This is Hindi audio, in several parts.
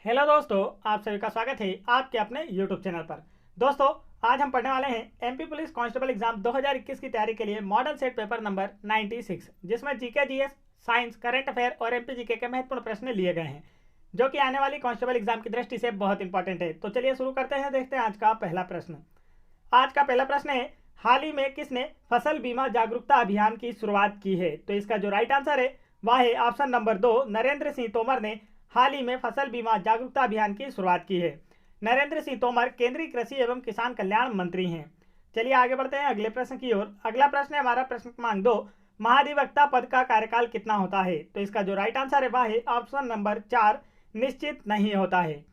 हेलो दोस्तों, आप सभी का स्वागत है आपके अपने यूट्यूब चैनल पर। दोस्तों, आज हम पढ़ने वाले हैं एमपी पुलिस कांस्टेबल एग्जाम 2021 की तैयारी के लिए मॉडल सेट पेपर नंबर 96, जिसमें GK, GS, science, current affair और एमपी जीके के महत्वपूर्ण प्रश्न लिए गए हैं, जो कि आने वाली कांस्टेबल एग्जाम की दृष्टि से बहुत इंपॉर्टेंट है। तो चलिए शुरू करते हैं। देखते हैं आज का पहला प्रश्न। आज का पहला प्रश्न है, हाल ही में किसने फसल बीमा जागरूकता अभियान की शुरुआत की है? तो इसका जो राइट आंसर है वह है ऑप्शन नंबर 2, नरेंद्र सिंह तोमर ने हाल ही में फसल बीमा जागरूकता अभियान की शुरुआत की है। नरेंद्र सिंह तोमर केंद्रीय कृषि एवं किसान कल्याण मंत्री हैं। चलिए आगे बढ़ते हैं अगले प्रश्न की ओर। अगला प्रश्न है हमारा प्रश्न क्रमांक 2, महाधिवक्ता पद का कार्यकाल कितना होता है? तो इसका जो राइट आंसर है वह है ऑप्शन नंबर 4, निश्चित नहीं होता है।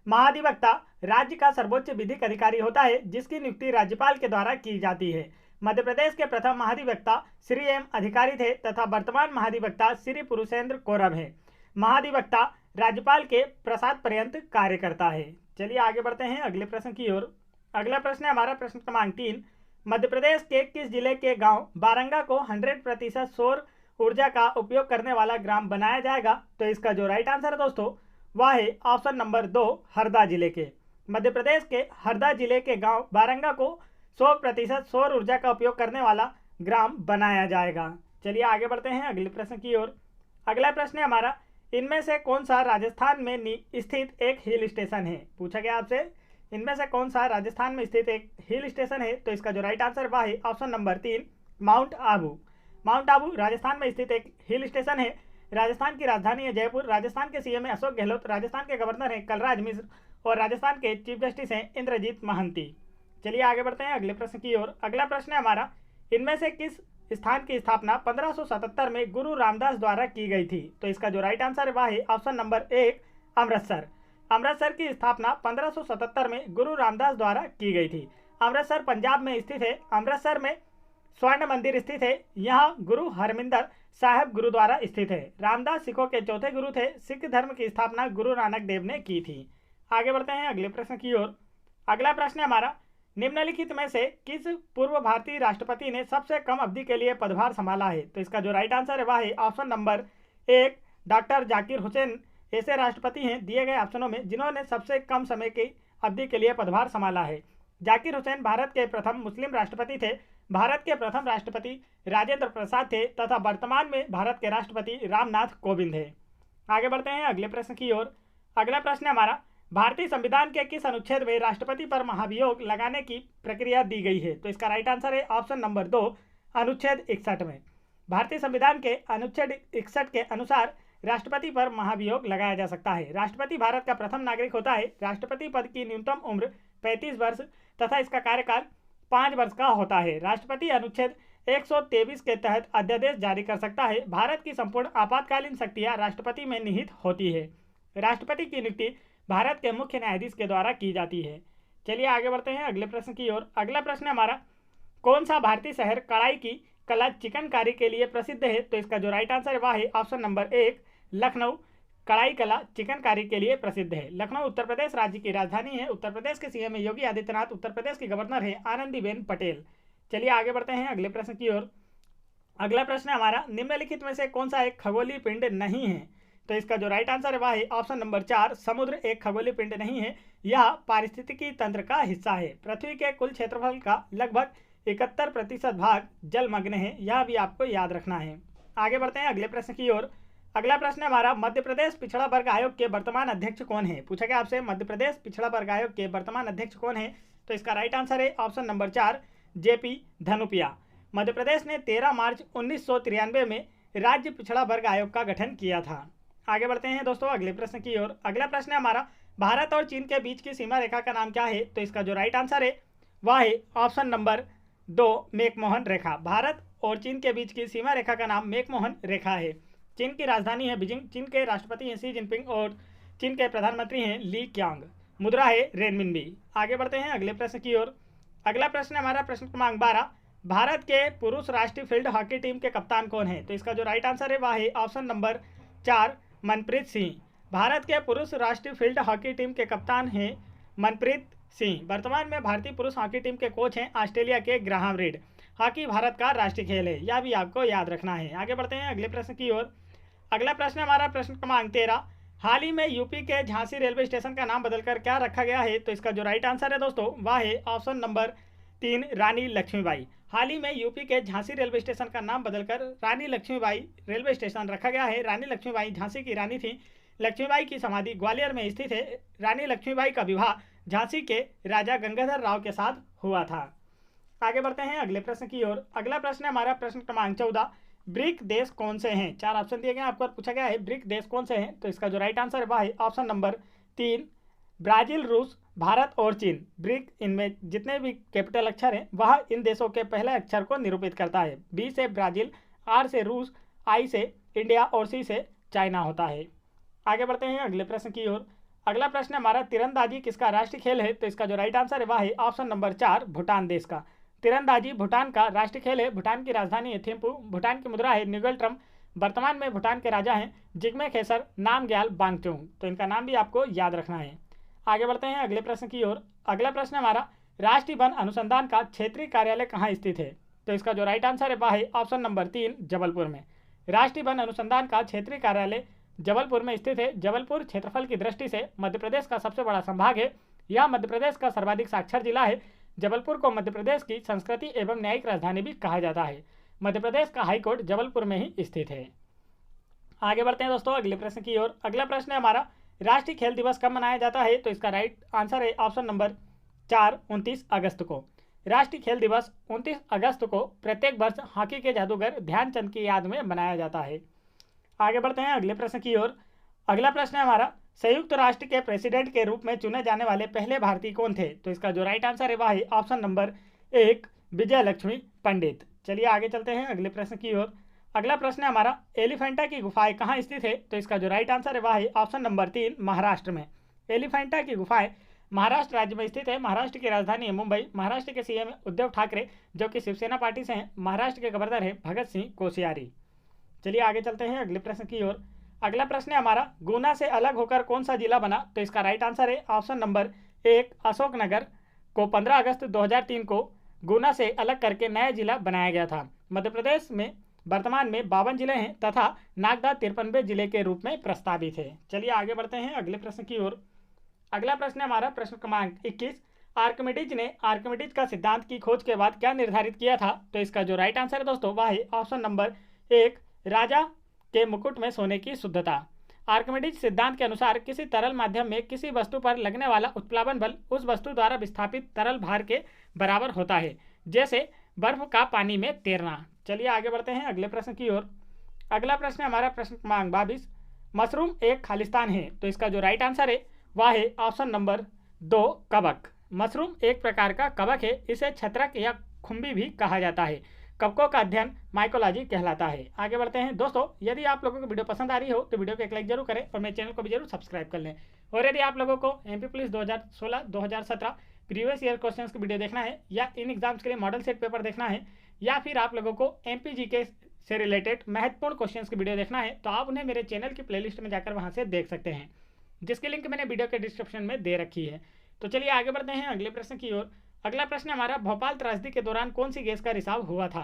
महाधिवक्ता राज्य का सर्वोच्च विधिक अधिकारी होता है, जिसकी नियुक्ति राज्यपाल के द्वारा की जाती है। मध्य प्रदेश के प्रथम महाधिवक्ता श्री एम अधिकारी थे तथा वर्तमान महाधिवक्ता श्री पुरुषेंद्र कौरव है। महाधिवक्ता राज्यपाल के प्रसाद पर्यंत कार्य करता है। चलिए आगे बढ़ते हैं अगले प्रश्न की ओर। अगला प्रश्न है हमारा प्रश्न क्रमांक 3, मध्य प्रदेश के किस जिले के गांव बारंगा को 100% सौर ऊर्जा का उपयोग करने वाला ग्राम बनाया जाएगा? तो इसका जो राइट आंसर है दोस्तों वह है ऑप्शन नंबर 2, हरदा जिले के। मध्य प्रदेश के हरदा जिले के गांव बारंगा को 100% सौर ऊर्जा का उपयोग करने वाला ग्राम बनाया जाएगा। चलिए आगे बढ़ते हैं अगले प्रश्न की ओर। अगला प्रश्न है हमारा, इनमें से कौन सा राजस्थान में स्थित एक हिल स्टेशन है? पूछा गया आपसे, इनमें से कौन सा राजस्थान में स्थित एक हिल स्टेशन है? तो इसका जो राइट आंसर वह है option number 3, mount Abu. Mount Abu Rajasthan में स्थित एक हिल स्टेशन है। राजस्थान की राजधानी है जयपुर। राजस्थान के सीएम है अशोक गहलोत। राजस्थान के गवर्नर हैं कलराज मिश्र और राजस्थान के चीफ जस्टिस हैं इंद्रजीत महांती। चलिए आगे बढ़ते हैं अगले प्रश्न की ओर। अगला प्रश्न है हमारा, इनमें से किस स्थान की स्थापना 1577 में गुरु रामदास द्वारा की गई थी? तो इसका जो राइट आंसर है वह है ऑप्शन नंबर 1, अमृतसर। अमृतसर की स्थापना 1577 में गुरु रामदास द्वारा की गई थी। अमृतसर पंजाब में स्थित है। अमृतसर में स्वर्ण मंदिर स्थित है। यहाँ गुरु हरमिंदर साहिब गुरुद्वारा स्थित है। रामदास सिखों के चौथे गुरु थे। सिख धर्म की स्थापना गुरु नानक देव ने की थी। आगे बढ़ते हैं अगले प्रश्न की ओर। अगला प्रश्न है हमारा, निम्नलिखित में से किस पूर्व भारतीय राष्ट्रपति ने सबसे कम अवधि के लिए पदभार संभाला है? तो इसका जो राइट आंसर है वह है option number 1, doctor Zakir Hussain. ऐसे राष्ट्रपति हैं दिए गए ऑप्शनों में जिन्होंने सबसे कम समय की अवधि के लिए पदभार संभाला है। जाकिर हुसैन भारत के प्रथम मुस्लिम राष्ट्रपति थे। भारत के प्रथम राष्ट्रपति राजेंद्र प्रसाद थे तथा वर्तमान में भारत के राष्ट्रपति रामनाथ कोविंद है। आगे बढ़ते हैं अगले प्रश्न की ओर। अगला प्रश्न हमारा, भारतीय संविधान के किस अनुच्छेद में राष्ट्रपति पर महाभियोग लगाने की प्रक्रिया दी गई है? तो इसका राइट आंसर है ऑप्शन नंबर 2, अनुच्छेद 61 में। भारतीय संविधान के अनुच्छेद 61 के अनुसार राष्ट्रपति पर महाभियोग लगाया जा सकता है। राष्ट्रपति भारत का प्रथम नागरिक होता है। राष्ट्रपति पद की न्यूनतम उम्र 35 वर्ष तथा इसका कार्यकाल 5 वर्ष का होता है। राष्ट्रपति अनुच्छेद 123 के तहत अध्यादेश जारी कर सकता है। भारत की संपूर्ण आपातकालीन शक्तियां राष्ट्रपति में निहित होती है। राष्ट्रपति की नियुक्ति भारत के मुख्य न्यायाधीश के द्वारा की जाती है। चलिए आगे बढ़ते हैं अगले प्रश्न की ओर। अगला प्रश्न हमारा, कौन सा भारतीय शहर कढ़ाई की कला चिकनकारी के लिए प्रसिद्ध है? तो इसका जो राइट आंसर है वह है ऑप्शन नंबर 1, लखनऊ। कढ़ाई कला चिकनकारी के लिए प्रसिद्ध है। लखनऊ उत्तर प्रदेश राज्य की राजधानी है। उत्तर प्रदेश के सीएम है योगी आदित्यनाथ। उत्तर प्रदेश की गवर्नर है आनंदीबेन पटेल। चलिए आगे बढ़ते हैं अगले प्रश्न की ओर। अगला प्रश्न हमारा, निम्नलिखित में से कौन सा एक खगोलीय पिंड नहीं है? तो इसका जो राइट आंसर है वह है ऑप्शन नंबर 4, समुद्र एक खगोलीय पिंड नहीं है। यह पारिस्थितिकी तंत्र का हिस्सा है। पृथ्वी के कुल क्षेत्रफल का लगभग 71% भाग जलमग्न है। यह भी आपको याद रखना है। आगे बढ़ते हैं अगले प्रश्न की ओर। अगला प्रश्न हमारा, मध्य प्रदेश पिछड़ा वर्ग आयोग के वर्तमान अध्यक्ष कौन है? पूछा गया आपसे, मध्य प्रदेश पिछड़ा वर्ग आयोग के वर्तमान अध्यक्ष कौन है? तो इसका राइट आंसर है option number 4, JP धनुपिया। Madhya Pradesh ने 13 मार्च 1993 में राज्य पिछड़ा वर्ग आयोग का गठन किया था। आगे बढ़ते हैं दोस्तों अगले प्रश्न की ओर। अगला प्रश्न है हमारा, भारत और चीन के बीच की सीमा रेखा का नाम क्या है? तो इसका जो राइट आंसर है वह है ऑप्शन नंबर 2, मैकमोहन रेखा। भारत और चीन के बीच की सीमा रेखा का नाम मैकमोहन रेखा है। चीन की राजधानी है बीजिंग। चीन के राष्ट्रपति हैं शी जिनपिंग और चीन के प्रधानमंत्री हैं ली क्यांग। मुद्रा है रेनमिनबी। आगे बढ़ते हैं अगले प्रश्न की ओर। अगला प्रश्न है हमारा प्रश्न क्रमांक 12, भारत के पुरुष राष्ट्रीय फील्ड हॉकी टीम के कप्तान कौन है? तो इसका जो राइट आंसर है वह है ऑप्शन नंबर 4, मनप्रीत सिंह। भारत के पुरुष राष्ट्रीय फील्ड हॉकी टीम के कप्तान हैं मनप्रीत सिंह। वर्तमान में भारतीय पुरुष हॉकी टीम के कोच हैं ऑस्ट्रेलिया के ग्राहम रीड। हॉकी भारत का राष्ट्रीय खेल है, यह भी आपको याद रखना है। आगे बढ़ते हैं अगले प्रश्न की ओर। अगला प्रश्न हमारा प्रश्न क्रमांक 13, हाल ही में यूपी के झांसी रेलवे स्टेशन का नाम बदलकर क्या रखा गया है? तो इसका जो राइट आंसर है दोस्तों वह है ऑप्शन नंबर 3 रानी लक्ष्मीबाई। हाल ही में यूपी के झांसी रेलवे स्टेशन का नाम बदलकर रानी लक्ष्मीबाई रेलवे स्टेशन रखा गया है। रानी लक्ष्मीबाई झांसी की रानी थी। लक्ष्मीबाई की समाधि ग्वालियर में स्थित है। रानी लक्ष्मीबाई का विवाह झांसी के राजा गंगाधर राव के साथ हुआ था। आगे बढ़ते हैं अगले प्रश्न की ओर। अगला प्रश्न है हमारा प्रश्न क्रमांक 14। ब्रिक देश कौन से हैं? 4 ऑप्शन दिए गए हैं आपको और पूछा गया है ब्रिक देश कौन से हैं? तो इसका जो राइट आंसर है वह है ऑप्शन नंबर 3 ब्राजील, रूस, भारत और चीन। ब्रिक इनमें जितने भी कैपिटल अक्षर हैं वह इन देशों के पहले अक्षर को निरूपित करता है। बी से ब्राजील, आर से रूस, आई से इंडिया और सी से चाइना होता है। आगे बढ़ते हैं अगले प्रश्न की ओर। अगला प्रश्न हमारा तीरंदाजी किसका राष्ट्रीय खेल है? तो इसका जो राइट आंसर है वह है ऑप्शन नंबर 4 भूटान देश का। तीरंदाजी भूटान का राष्ट्रीय खेल है। भूटान की राजधानी है थिम्पू। भूटान की मुद्रा है न्यूगल ट्रम। वर्तमान में भूटान के राजा हैं जिग्मे खेसर नामग्याल वांगचुक। तो इनका नाम भी आपको याद रखना है। आगे बढ़ते हैं अगले प्रश्न की ओर। अगला प्रश्न हमारा राष्ट्रीय वन अनुसंधान का क्षेत्रीय कार्यालय कहाँ स्थित है? तो इसका जो राइट आंसर है वह है ऑप्शन नंबर 3 जबलपुर में। राष्ट्रीय वन अनुसंधान का क्षेत्रीय कार्यालय जबलपुर में स्थित है। जबलपुर क्षेत्रफल की दृष्टि से मध्य प्रदेश का सबसे बड़ा संभाग है। यह मध्य प्रदेश का सर्वाधिक साक्षर जिला है। जबलपुर को मध्य प्रदेश की संस्कृति एवं न्यायिक राजधानी भी कहा जाता है। मध्य प्रदेश का हाईकोर्ट जबलपुर में ही स्थित है। आगे बढ़ते हैं दोस्तों अगले प्रश्न की ओर। अगला प्रश्न है हमारा राष्ट्रीय खेल दिवस कब मनाया जाता है? तो इसका राइट आंसर है ऑप्शन नंबर 4 29 अगस्त को। राष्ट्रीय खेल दिवस 29 अगस्त को प्रत्येक वर्ष हॉकी के जादूगर ध्यानचंद की याद में मनाया जाता है। आगे बढ़ते हैं अगले प्रश्न की ओर। अगला प्रश्न है हमारा संयुक्त राष्ट्र के प्रेसिडेंट के रूप में चुने जाने वाले पहले भारतीय कौन थे? तो इसका जो राइट आंसर है वह है ऑप्शन नंबर 1 विजय लक्ष्मी पंडित। चलिए आगे चलते हैं अगले प्रश्न की ओर। अगला प्रश्न है हमारा एलिफेंटा की गुफाएं कहाँ स्थित है? तो इसका जो राइट आंसर है वह है ऑप्शन नंबर 3 महाराष्ट्र में। एलिफेंटा की गुफाएं महाराष्ट्र राज्य में स्थित है। महाराष्ट्र की राजधानी है मुंबई। महाराष्ट्र के सीएम उद्धव ठाकरे जो कि शिवसेना पार्टी से हैं। महाराष्ट्र के गवर्नर है भगत सिंह कोश्यारी। चलिए आगे चलते हैं अगले प्रश्न की ओर। अगला प्रश्न है हमारा गुना से अलग होकर कौन सा जिला बना? तो इसका राइट आंसर है ऑप्शन नंबर 1 अशोकनगर को 15 अगस्त 2003 को गुना से अलग करके नया जिला बनाया गया था। मध्य प्रदेश में वर्तमान में 52 जिले हैं तथा नागदा 53वें जिले के रूप में प्रस्तावित है। चलिए आगे बढ़ते हैं अगले प्रश्न की ओर। अगला प्रश्न है हमारा प्रश्न क्रमांक 21। आर्किमिडीज ने आर्किमिडीज का सिद्धांत की खोज के बाद क्या निर्धारित किया था? तो इसका जो राइट आंसर है दोस्तों वह है ऑप्शन नंबर 1 राजा के मुकुट में सोने की शुद्धता। आर्किमिडीज सिद्धांत के अनुसार किसी तरल माध्यम में किसी वस्तु पर लगने वाला उत्प्लावन बल उस वस्तु द्वारा विस्थापित तरल भार के बराबर होता है, जैसे बर्फ का पानी में तैरना। चलिए आगे बढ़ते हैं अगले प्रश्न की ओर। अगला प्रश्न है हमारा प्रश्न क्रमांक 22। मशरूम एक खालिस्तान है। तो इसका जो राइट आंसर है वह है ऑप्शन नंबर 2 कवक। मशरूम एक प्रकार का कवक है। इसे छत्रक या खुम्बी भी कहा जाता है। कवकों का अध्ययन माइकोलॉजी कहलाता है। आगे बढ़ते हैं दोस्तों। यदि आप लोगों को वीडियो पसंद आ रही हो तो वीडियो को एक लाइक जरूर करें और मेरे चैनल को भी जरूर सब्सक्राइब कर लें। और यदि आप लोगों को MP police 2016-2017 previous year questions की वीडियो देखना है या इन एग्जाम्स के लिए मॉडल सेट पेपर देखना है या फिर आप लोगों को एमपी जीके से रिलेटेड महत्वपूर्ण क्वेश्चंस की वीडियो देखना है तो आप उन्हें मेरे चैनल की प्लेलिस्ट में जाकर वहाँ से देख सकते हैं, जिसकी लिंक मैंने वीडियो के डिस्क्रिप्शन में दे रखी है। तो चलिए आगे बढ़ते हैं अगले प्रश्न की ओर। अगला प्रश्न हमारा भोपाल त्रासदी के दौरान कौन सी गैस का रिसाव हुआ था?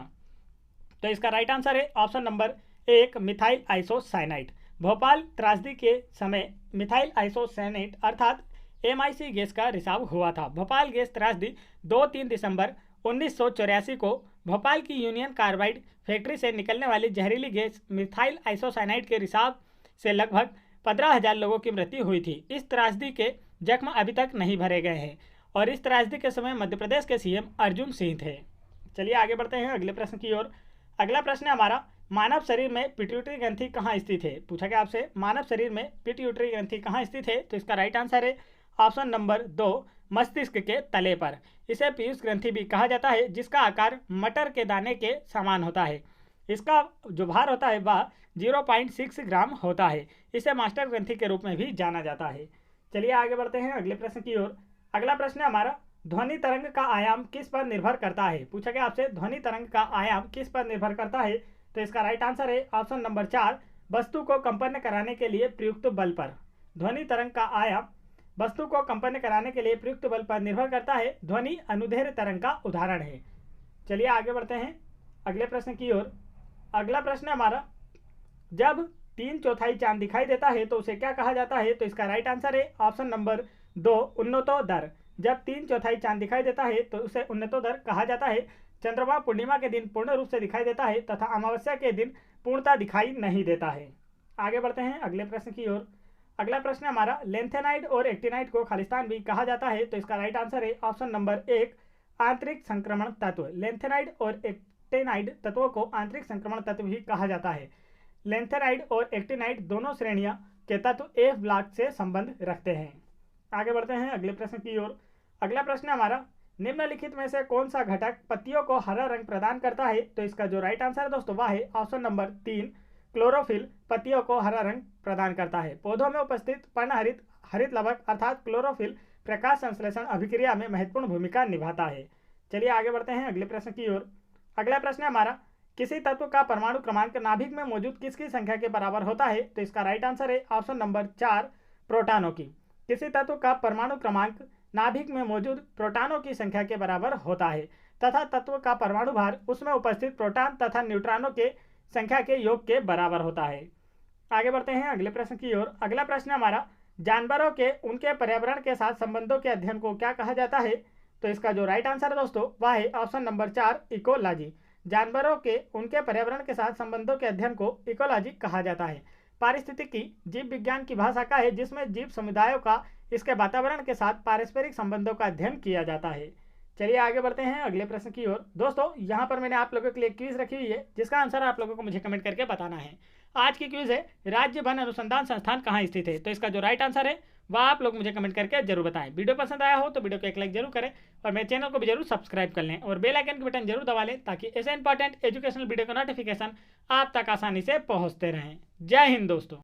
तो इसका राइट आंसर है option number 1 methyl isocyanide. Bhopal त्रासदी के समय मिथाइल आइसोसाइनाइड अर्थात MIC गैस का रिसाव हुआ था। भोपाल गैस त्रासदी 2-3 दिसंबर 1984 को भोपाल की यूनियन कार्बाइड फैक्ट्री से निकलने वाली जहरीली गैस मिथाइल आइसोसाइनाइड के रिसाव से लगभग 15,000 लोगों की मृत्यु हुई थी। इस त्रासदी के जख्म अभी तक नहीं भरे गए हैं और इस त्रासदी के समय मध्य प्रदेश के सीएम अर्जुन सिंह थे। चलिए आगे बढ़ते हैं अगले प्रश्न की ओर। अगला प्रश्न है हमारा मानव शरीर में पिट्यूटरी ग्रंथि कहाँ स्थित है? पूछा गया आपसे मानव शरीर में पिट्यूटरी ग्रंथि कहाँ स्थित है? तो इसका राइट आंसर है ऑप्शन नंबर 2 मस्तिष्क के तले पर। इसे पीयूष ग्रंथि भी कहा जाता है, जिसका आकार मटर के दाने के समान होता है। इसका जो भार होता है वह 0.6 ग्राम होता है। इसे मास्टर ग्रंथि के रूप में भी जाना जाता है। चलिए आगे बढ़ते हैं अगले प्रश्न की ओर। अगला प्रश्न है हमारा ध्वनि तरंग का आयाम किस पर निर्भर करता है? पूछा गया आपसे ध्वनि तरंग का आयाम किस पर निर्भर करता है? तो इसका राइट आंसर है ऑप्शन नंबर 4 वस्तु को कंपन कराने के लिए प्रयुक्त बल पर। ध्वनि तरंग का आयाम वस्तु को कंपन कराने के लिए प्रयुक्त बल पर निर्भर करता है। ध्वनि अनुदैर्ध्य तरंग का उदाहरण है। चलिए आगे बढ़ते हैं अगले प्रश्न की ओर। अगला प्रश्न है हमारा जब 3/4 चांद दिखाई देता है तो उसे क्या कहा जाता है? तो इसका राइट आंसर है ऑप्शन नंबर 2, उन्नतोदर। जब 3/4 चांद दिखाई देता है तो उसे उन्नतोदर कहा जाता है। चंद्रमा पूर्णिमा के दिन पूर्ण रूप से दिखाई देता है तथा अमावस्या के दिन पूर्णतः दिखाई नहीं देता है। आगे बढ़ते हैं अगले प्रश्न की ओर। अगला प्रश्न हमारा, लेंथेनाइड और एक्टिनाइड को खालिस्तान भी कहा जाता है तो इसका राइट आंसर है ऑप्शन नंबर 1, आंतरिक संक्रमण तत्व। लेंथेनाइड और एक्टिनाइड तत्वों को आंतरिक संक्रमण तत्व भी कहा जाता है। लेंथेनाइड और एक्टिनाइड दोनों श्रेणियां के तत्व एफ ब्लॉक से संबंध रखते हैं। आगे बढ़ते हैं अगले प्रश्न की ओर। अगला प्रश्न हमारा, निम्नलिखित में से कौन सा घटक पत्तियों को हरा रंग प्रदान करता है? तो इसका जो राइट आंसर है दोस्तों वह है ऑप्शन नंबर 3, क्लोरोफिल पत्तियों को हरा रंग प्रदान करता है। पौधों में उपस्थित पर्णहरित हरित लवक अर्थात क्लोरोफिल प्रकाश संश्लेषण अभिक्रिया में महत्वपूर्ण भूमिका निभाता है। चलिए आगे बढ़ते हैं अगले प्रश्न की ओर। अगला प्रश्न हमारा, किसी तत्व का परमाणु क्रमांक नाभिक में मौजूद किसकी संख्या के बराबर होता है? तो इसका राइट आंसर है ऑप्शन नंबर 4, प्रोटॉनों की। किसी तत्व का परमाणु क्रमांक नाभिक में मौजूद प्रोटॉनों की संख्या के बराबर होता है तथा तत्व का परमाणु भार उसमें उपस्थित प्रोटॉन तथा न्यूट्रॉनों के संख्या के योग के बराबर होता है। आगे बढ़ते हैं अगले प्रश्न की ओर। अगला प्रश्न हमारा, जानवरों के उनके पर्यावरण के साथ संबंधों के अध्ययन को क्या कहा जाता है? तो इसका जो राइट आंसर है दोस्तों वह है ऑप्शन नंबर 4, इकोलॉजी। जानवरों के उनके पर्यावरण के साथ संबंधों के अध्ययन को इकोलॉजी कहा जाता है। पारिस्थितिकी जीव विज्ञान की भाषा का है जिसमें जीव समुदायों का इसके वातावरण के साथ पारस्परिक संबंधों का अध्ययन किया जाता है। चलिए आगे बढ़ते हैं अगले प्रश्न की ओर। दोस्तों यहाँ पर मैंने आप लोगों के लिए क्विज रखी हुई है जिसका आंसर आप लोगों को मुझे कमेंट करके बताना है। आज की क्विज है, राज्य वन अनुसंधान संस्थान कहाँ स्थित है? तो इसका जो राइट आंसर है वह आप लोग मुझे कमेंट करके जरूर बताएं। वीडियो पसंद आया हो तो वीडियो को एक लाइक जरूर करें और मेरे चैनल को भी जरूर सब्सक्राइब कर लें और बेल आइकन के बटन जरूर दबा लें ताकि ऐसे इंपॉर्टेंट एजुकेशनल वीडियो का नोटिफिकेशन आप तक आसानी से पहुंचते रहें। जय हिंद दोस्तों।